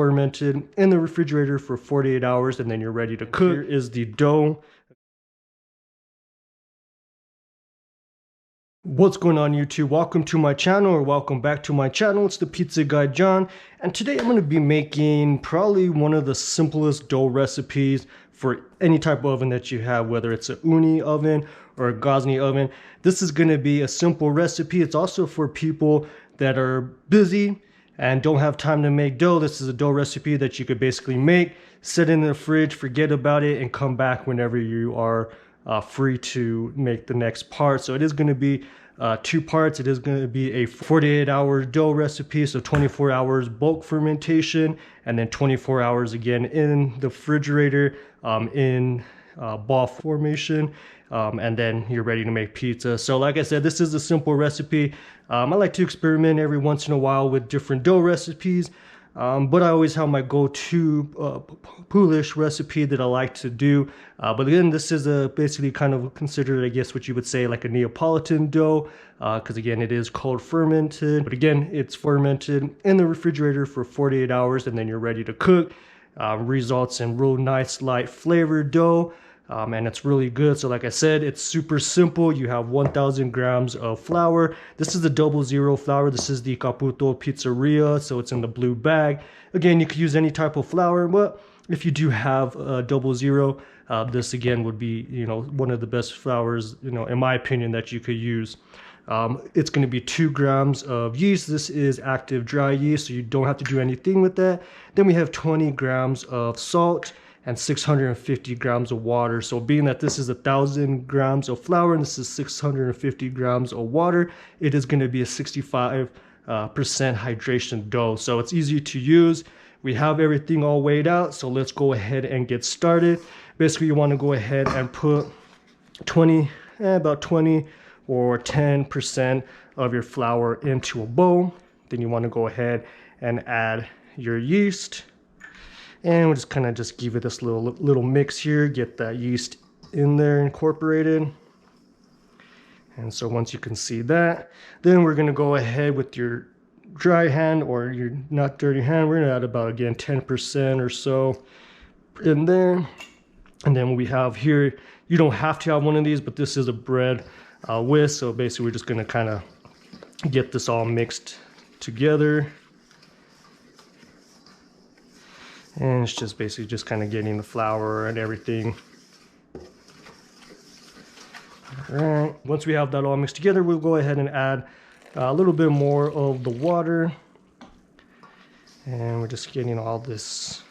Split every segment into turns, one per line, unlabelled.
fermented in the refrigerator for 48 hours, and then you're ready to cook. Here is the dough. What's going on, YouTube? Welcome to my channel, or welcome back to my channel. It's the Pizza Guy John, and today I'm going to be making probably one of the simplest dough recipes for any type of oven that you have, whether it's an Ooni oven or a Gozney oven. This is going to be a simple recipe. It's also for people that are busy and don't have time to make dough. This is a dough recipe that you could basically make, set in the fridge, forget about it, and come back whenever you are free to make the next part. So it is going to be two parts. It is going to be a 48-hour dough recipe, so 24 hours bulk fermentation, and then 24 hours again in the refrigerator in ball formation, and then you're ready to make pizza. So like I said, this is a simple recipe. I like to experiment every once in a while with different dough recipes. But I always have my go-to Polish recipe that I like to do. But again, this is basically kind of considered, I guess, what you would say like a Neapolitan dough, because again, it is cold fermented. But again, it's fermented in the refrigerator for 48 hours, and then you're ready to cook. Results in real nice, light flavored dough. And it's really good. So like I said, it's super simple. You have 1,000 grams of flour. This is the 00 flour. This is the Caputo Pizzeria, so it's in the blue bag. Again, you could use any type of flour, but if you do have 00, this again would be, one of the best flours, in my opinion, that you could use. It's going to be 2 grams of yeast. This is active dry yeast, so you don't have to do anything with that. Then we have 20 grams of salt and 650 grams of water. So being that this is 1,000 grams of flour and this is 650 grams of water, it is going to be a 65% hydration dough. So it's easy to use. We have everything all weighed out, so let's go ahead and get started. Basically, you want to go ahead and put about 20 or 10% of your flour into a bowl. Then you want to go ahead and add your yeast. And we'll just kind of just give it this little mix here, get that yeast in there incorporated. And so once you can see that, then we're going to go ahead with your dry hand or your not dirty hand. We're going to add about, again, 10% or so in there. And then we have here, you don't have to have one of these, but this is a bread whisk. So basically we're just going to kind of get this all mixed together. And it's just basically just kind of getting the flour and everything. All right, once we have that all mixed together, we'll go ahead and add a little bit more of the water. And we're just getting all this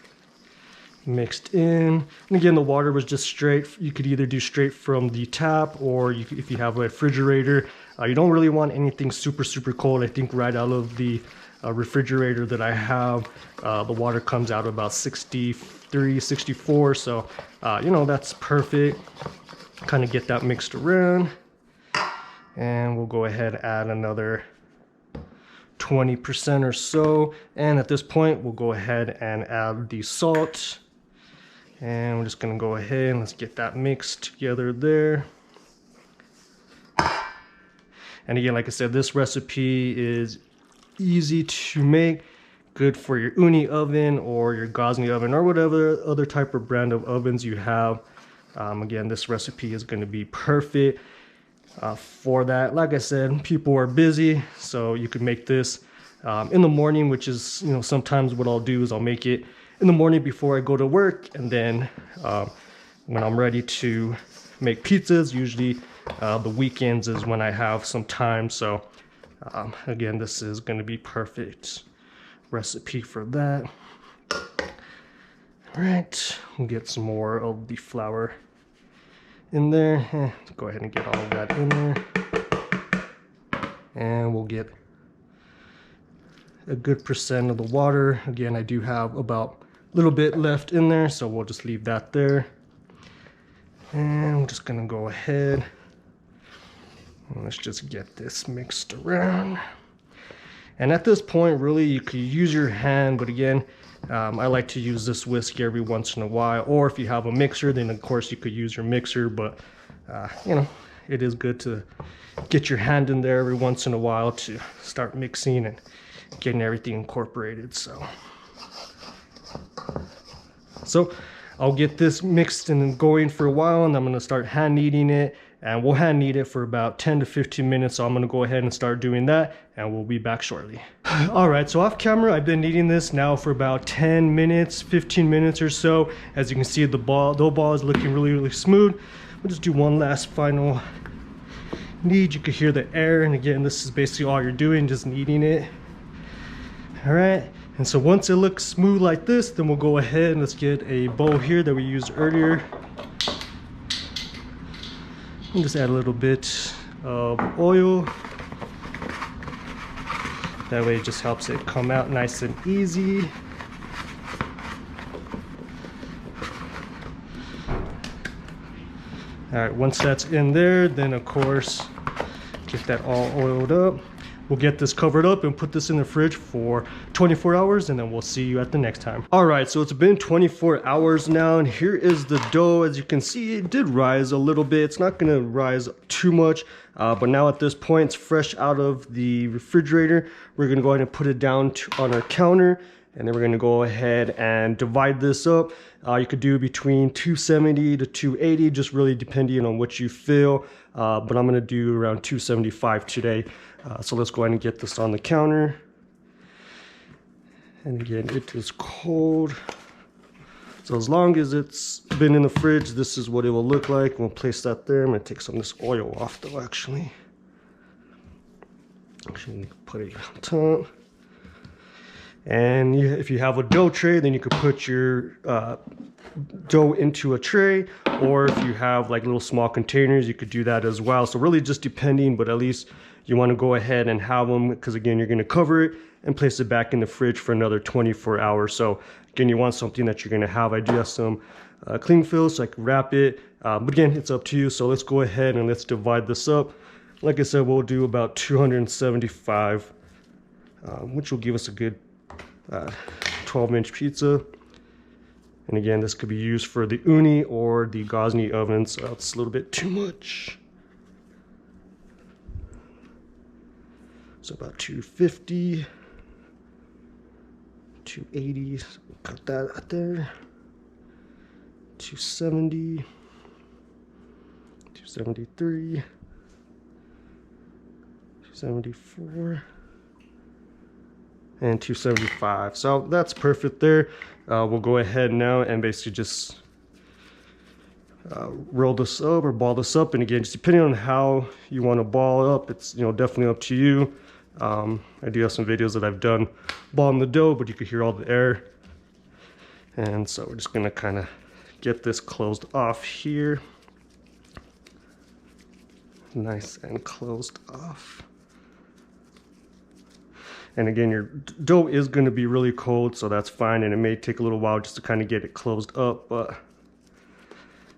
mixed in. And again, the water was just straight. You could either do straight from the tap, or if you have a refrigerator, you don't really want anything super cold. I think right out of the refrigerator that I have, the water comes out about 63, 64. So, that's perfect. Kind of get that mixed around. And we'll go ahead and add another 20% or so. And at this point, we'll go ahead and add the salt. And we're just going to go ahead and let's get that mixed together there. And again, like I said, this recipe is easy to make, good for your Ooni oven or your Gozney oven or whatever other type of brand of ovens you have. Again, this recipe is going to be perfect for that. Like I said, people are busy, so you could make this in the morning, which is, sometimes what I'll do is I'll make it in the morning before I go to work, and then when I'm ready to make pizzas, usually the weekends is when I have some time. So again, this is going to be perfect recipe for that. All right, we'll get some more of the flour in there. Let's go ahead and get all of that in there. And we'll get a good percent of the water. Again, I do have about a little bit left in there, so we'll just leave that there. And I'm just going to go ahead. Let's just get this mixed around. And at this point, really, you could use your hand, but again, I like to use this whisk every once in a while. Or if you have a mixer, then of course you could use your mixer, but it is good to get your hand in there every once in a while to start mixing and getting everything incorporated. So So I'll get this mixed and going for a while, and I'm gonna start hand kneading it, and we'll hand knead it for about 10 to 15 minutes. So I'm gonna go ahead and start doing that, and we'll be back shortly. All right, so off camera, I've been kneading this now for about 10 minutes, 15 minutes or so. As you can see, the dough ball is looking really, really smooth. We'll just do one last final knead. You can hear the air, and again, this is basically all you're doing, just kneading it. All right, and so once it looks smooth like this, then we'll go ahead and let's get a bowl here that we used earlier. And just add a little bit of oil. That way it just helps it come out nice and easy. All right, once that's in there, then of course, get that all oiled up. We'll get this covered up and put this in the fridge for 24 hours, and then we'll see you at the next time. All right, so it's been 24 hours now, and here is the dough. As you can see, it did rise a little bit. It's not gonna rise too much, but now at this point, it's fresh out of the refrigerator. We're gonna go ahead and put it down on our counter, and then we're gonna go ahead and divide this up. You could do between 270 to 280, just really depending on what you feel, but I'm gonna do around 275 today. So let's go ahead and get this on the counter. And again, it is cold. So as long as it's been in the fridge, this is what it will look like. We'll place that there. I'm gonna take some of this oil off though, actually. Put it on top. And if you have a dough tray, then you could put your dough into a tray, or if you have like little small containers, you could do that as well. So really just depending, but at least you want to go ahead and have them, because again, you're going to cover it and place it back in the fridge for another 24 hours. So again, you want something that you're going to have. I do have some cling film, so I can wrap it, but again, it's up to you. So let's go ahead and let's divide this up. Like I said, we'll do about 275, which will give us a good 12-inch pizza. And again, this could be used for the Ooni or the Gozney oven, so it's a little bit too much. So about 250, 280, so we'll cut that out there. 270, 273, 274. And 275. So that's perfect there. We'll go ahead now and basically just roll this up or ball this up. And again, just depending on how you want to ball up, it's definitely up to you. I do have some videos that I've done balling the dough, but you can hear all the air. And so we're just gonna kind of get this closed off here. Nice and closed off. And again, your dough is going to be really cold, so that's fine, and it may take a little while just to kind of get it closed up, but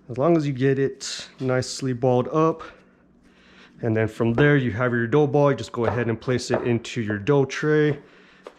as long as you get it nicely balled up, and then from there you have your dough ball, you just go ahead and place it into your dough tray. I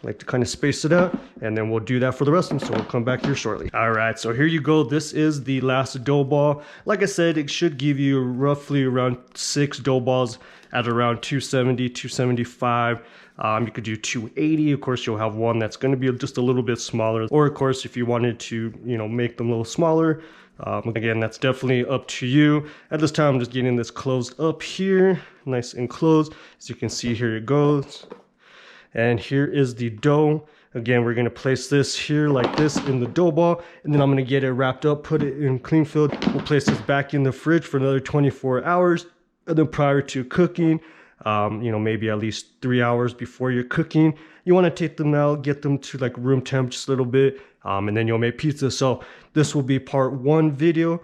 like to kind of space it out, and then we'll do that for the rest of them, so we'll come back here shortly. All right, so here you go. This is the last dough ball. Like I said, it should give you roughly around 6 dough balls at around 270, 275. You could do 280. Of course, you'll have one that's going to be just a little bit smaller. Or of course, if you wanted to, make them a little smaller, again, that's definitely up to you. At this time, I'm just getting this closed up here, nice and closed. As you can see, here it goes. And here is the dough. Again, we're going to place this here like this in the dough ball, and then I'm going to get it wrapped up, put it in cling film. We'll place this back in the fridge for another 24 hours. And then prior to cooking, maybe at least 3 hours before you're cooking, you want to take them out, get them to like room temp just a little bit, and then you'll make pizza. So this will be part 1 video.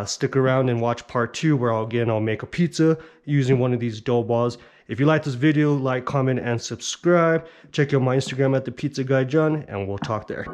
Stick around and watch part 2, where I'll make a pizza using one of these dough balls. If you like this video, like, comment, and subscribe. Check out my Instagram at the Pizza Guy John, and we'll talk there.